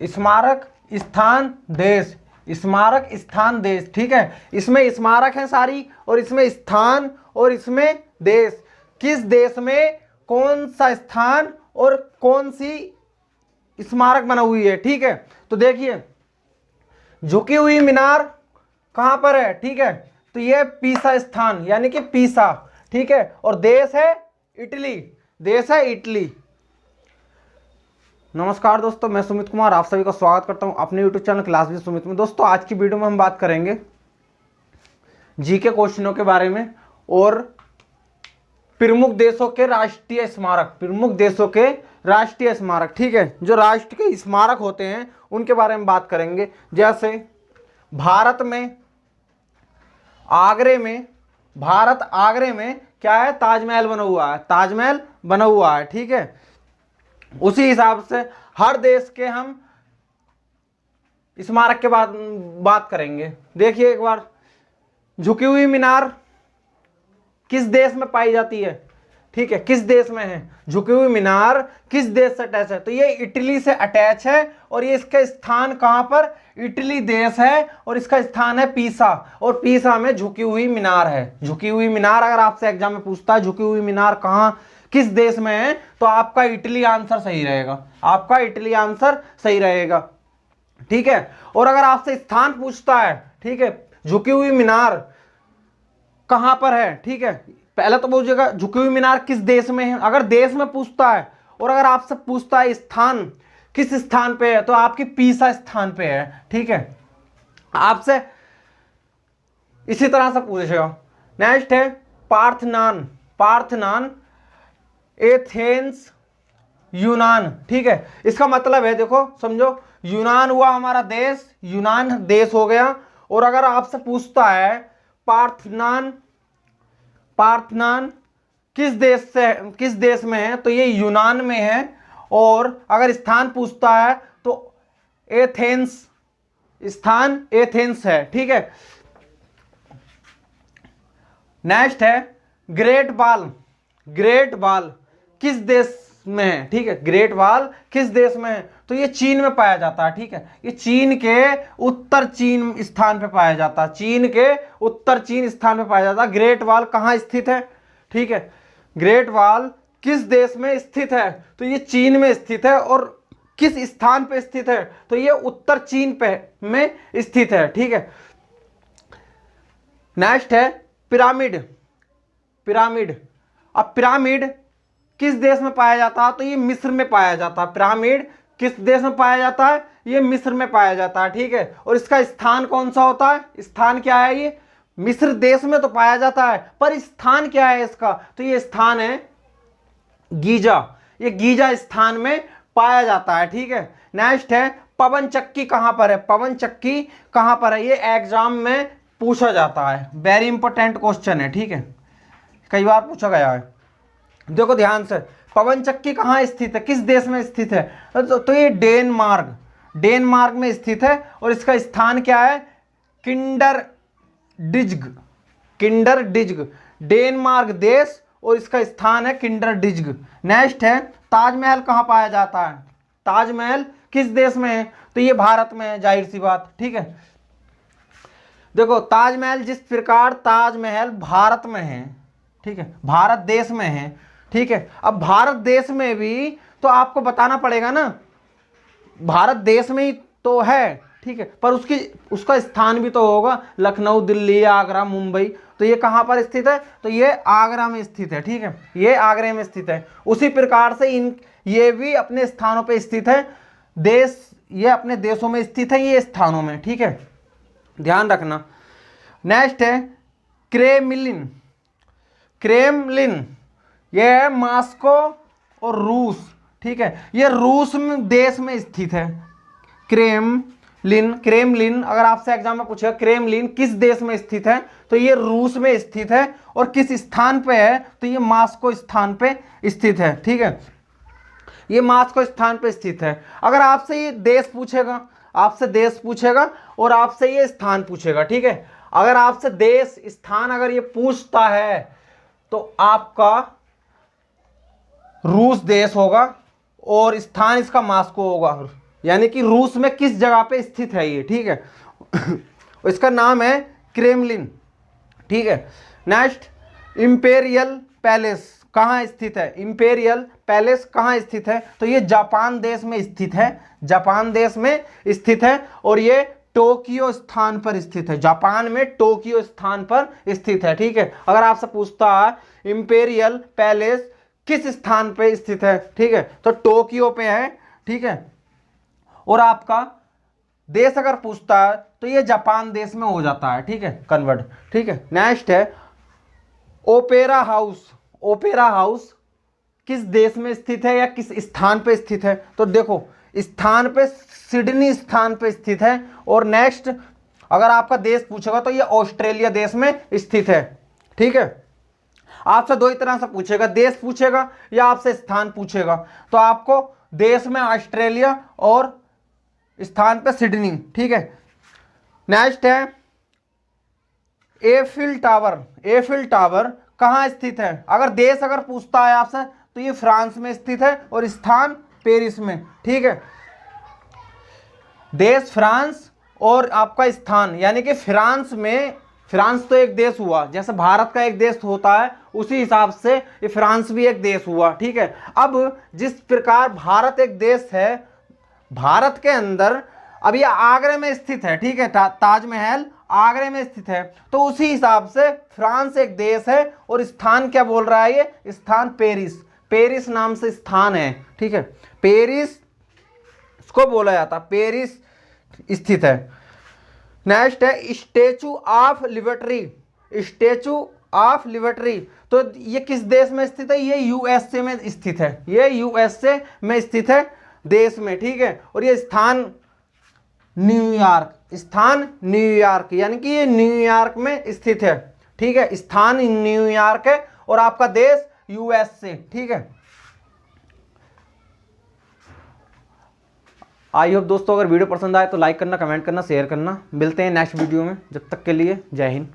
स्मारक स्थान देश, स्मारक स्थान देश, ठीक है। इसमें स्मारक है सारी, और इसमें स्थान, और इसमें देश। किस देश में कौन सा स्थान और कौन सी स्मारक बना हुई है, ठीक है। तो देखिए झुकी हुई मीनार कहां पर है, ठीक है। तो ये पीसा स्थान यानी कि पीसा, ठीक है। और देश है इटली, देश है इटली। नमस्कार दोस्तों, मैं सुमित कुमार आप सभी का स्वागत करता हूं अपने YouTube channel class with Sumit में। दोस्तों आज की वीडियो में हम बात करेंगे जीके क्वेश्चनों के बारे में और प्रमुख देशों के राष्ट्रीय स्मारक, प्रमुख देशों के राष्ट्रीय स्मारक, ठीक है। जो राष्ट्र के स्मारक होते हैं उनके बारे में बात करेंगे। जैसे भारत आगरे में क्या है, ताजमहल बना हुआ है, ताजमहल बना हुआ है, ठीक है। उसी हिसाब से हर देश के हम स्मारक के बात करेंगे। देखिए एक बार, झुकी हुई मीनार किस देश में पाई जाती है, ठीक है, किस देश में है झुकी हुई मीनार, किस देश से अटैच है, तो ये इटली से अटैच है। और ये इसका स्थान कहां पर, इटली देश है, और इसका स्थान है पीसा, और पीसा में झुकी हुई मीनार है। झुकी हुई मीनार अगर आपसे एग्जाम में पूछता है झुकी हुई मीनार कहां किस देश में है, तो आपका इटली आंसर सही रहेगा, आपका इटली आंसर सही रहेगा, ठीक है। और अगर आपसे स्थान पूछता है, ठीक है, झुकी हुई मीनार कहां पर है, ठीक है, पहले तो पूछेगा झुकी हुई मीनार किस देश में है। अगर देश में पूछता है और अगर आपसे पूछता है स्थान किस स्थान पे है, तो आपकी पीसा स्थान पे है, ठीक है। आपसे इसी तरह से पूछेगा। नेक्स्ट है पार्थनान, पार्थनान एथेंस यूनान, ठीक है। इसका मतलब है, देखो समझो, यूनान हुआ हमारा देश, यूनान देश हो गया। और अगर आपसे पूछता है पार्थनान, पार्थनान किस देश में है, तो ये यूनान में है। और अगर स्थान पूछता है तो एथेंस, स्थान एथेंस है, ठीक है। नेक्स्ट है ग्रेट वॉल, ग्रेट वॉल किस देश में है, ठीक है, ग्रेट वॉल किस देश में है, तो ये चीन में पाया जाता है, ठीक है। ये चीन के उत्तर चीन स्थान पे पाया जाता है, चीन के उत्तर चीन स्थान पे पाया जाता है। ग्रेट वॉल कहाँ स्थित है, ठीक है, ग्रेट वॉल किस देश में स्थित है, तो ये चीन में स्थित है। और किस स्थान पे स्थित है, तो ये उत्तर चीन पे में स्थित है, ठीक है। नेक्स्ट है पिरामिड, पिरामिड। अब पिरामिड किस देश में पाया जाता है, तो ये मिस्र में पाया जाता है। पिरामिड किस देश में पाया जाता है, ये मिस्र में पाया जाता है, ठीक है। और इसका स्थान कौन सा होता है, स्थान क्या है, ये मिस्र देश में तो पाया जाता है, पर स्थान क्या है इसका, तो ये स्थान है गीजा, ये गीजा स्थान में पाया जाता है, ठीक है। नेक्स्ट है पवन चक्की कहां पर है, पवन चक्की कहां पर है, ये एग्जाम में पूछा जाता है, वेरी इंपॉर्टेंट क्वेश्चन है, ठीक है, कई बार पूछा गया है। देखो ध्यान से, पवन चक्की कहाँ स्थित है, किस देश में स्थित है, तो ये डेनमार्क, डेनमार्क में स्थित है। और इसका स्थान क्या है, किंडर डिज्ग, किंडर डिज्ग, डेनमार्क देश, और इसका स्थान है किंडर डिज्ग। नेक्स्ट है ताजमहल कहाँ पाया जाता है, ताजमहल किस देश में है, तो ये भारत में है, जाहिर सी बात, ठीक है। देखो ताजमहल जिस प्रकार ताजमहल भारत में है, ठीक है, भारत देश में है, ठीक है। अब भारत देश में भी तो आपको बताना पड़ेगा ना, भारत देश में ही तो है, ठीक है, पर उसका स्थान भी तो होगा, लखनऊ, दिल्ली, आगरा, मुंबई, तो ये कहाँ पर स्थित है, तो ये आगरा में स्थित है, ठीक है, ये आगरे में स्थित है। उसी प्रकार से ये भी अपने स्थानों पे स्थित है, देश ये अपने देशों में स्थित है, ये स्थानों में, ठीक है, ध्यान रखना। नेक्स्ट है क्रेमलिन, क्रेमलिन ये है मॉस्को और रूस, ठीक है, ये रूस में देश में स्थित है। क्रेमलिन, क्रेमलिन अगर आपसे एग्जाम में पूछेगा क्रेमलिन किस देश में स्थित है, तो ये रूस में स्थित है। और किस स्थान पे है, तो ये मॉस्को स्थान पे स्थित है, ठीक है, ये मॉस्को स्थान पे स्थित है। अगर आपसे ये देश पूछेगा, आपसे देश पूछेगा और आपसे ये स्थान पूछेगा, ठीक है। अगर आपसे देश स्थान अगर ये पूछता है तो आपका रूस देश होगा और स्थान इसका मॉस्को होगा, यानी कि रूस में किस जगह पे स्थित है ये, ठीक है। इसका नाम है क्रेमलिन, ठीक है। नेक्स्ट, इंपेरियल पैलेस कहाँ स्थित है? इंपेरियल पैलेस कहाँ स्थित है? तो ये जापान देश में स्थित है, जापान देश में स्थित है, और ये टोक्यो स्थान पर स्थित है, जापान में टोक्यो स्थान पर स्थित है, ठीक है। अगर आपसे पूछता है इंपेरियल पैलेस किस स्थान पे स्थित है, ठीक है, तो टोक्यो पे है, ठीक है। और आपका देश अगर पूछता है तो ये जापान देश में हो जाता है, ठीक है, कन्वर्ट, ठीक है। नेक्स्ट है ओपेरा हाउस। ओपेरा हाउस किस देश में स्थित है या किस स्थान पे स्थित है? तो देखो स्थान पे सिडनी स्थान पे स्थित है। और नेक्स्ट अगर आपका देश पूछेगा तो ये ऑस्ट्रेलिया देश में स्थित है, ठीक है। आपसे दो ही तरह से पूछेगा, देश पूछेगा या आपसे स्थान पूछेगा। तो आपको देश में ऑस्ट्रेलिया और स्थान पे सिडनी, ठीक है। नेक्स्ट है एफिल टावर। एफिल टावर कहाँ स्थित है? अगर देश अगर पूछता है आपसे तो ये फ्रांस में स्थित है और स्थान पेरिस में, ठीक है। देश फ्रांस और आपका स्थान यानी कि फ्रांस में, फ्रांस तो एक देश हुआ, जैसे भारत का एक देश होता है उसी हिसाब से ये फ्रांस भी एक देश हुआ, ठीक है। अब जिस प्रकार भारत एक देश है, भारत के अंदर अब ये आगरे में स्थित है, ठीक है, ताजमहल आगरे में स्थित है, तो उसी हिसाब से फ्रांस एक देश है और स्थान क्या बोल रहा है ये? स्थान पेरिस, पेरिस नाम से स्थान है, ठीक है, पेरिस इसको बोला जाता, पेरिस स्थित है। नेक्स्ट है statue of liberty. Statue of liberty तो ये किस देश में स्थित है? ये यूएसए में स्थित है, ये यूएसए में स्थित है देश में, ठीक है। और ये स्थान न्यूयॉर्क, स्थान न्यूयॉर्क यानी कि ये न्यूयॉर्क में स्थित है, ठीक है, स्थान न्यूयॉर्क है और आपका देश यूएसए, ठीक है। आई होप दोस्तों अगर वीडियो पसंद आए तो लाइक करना, कमेंट करना, शेयर करना। मिलते हैं नेक्स्ट वीडियो में, जब तक के लिए जय हिंद।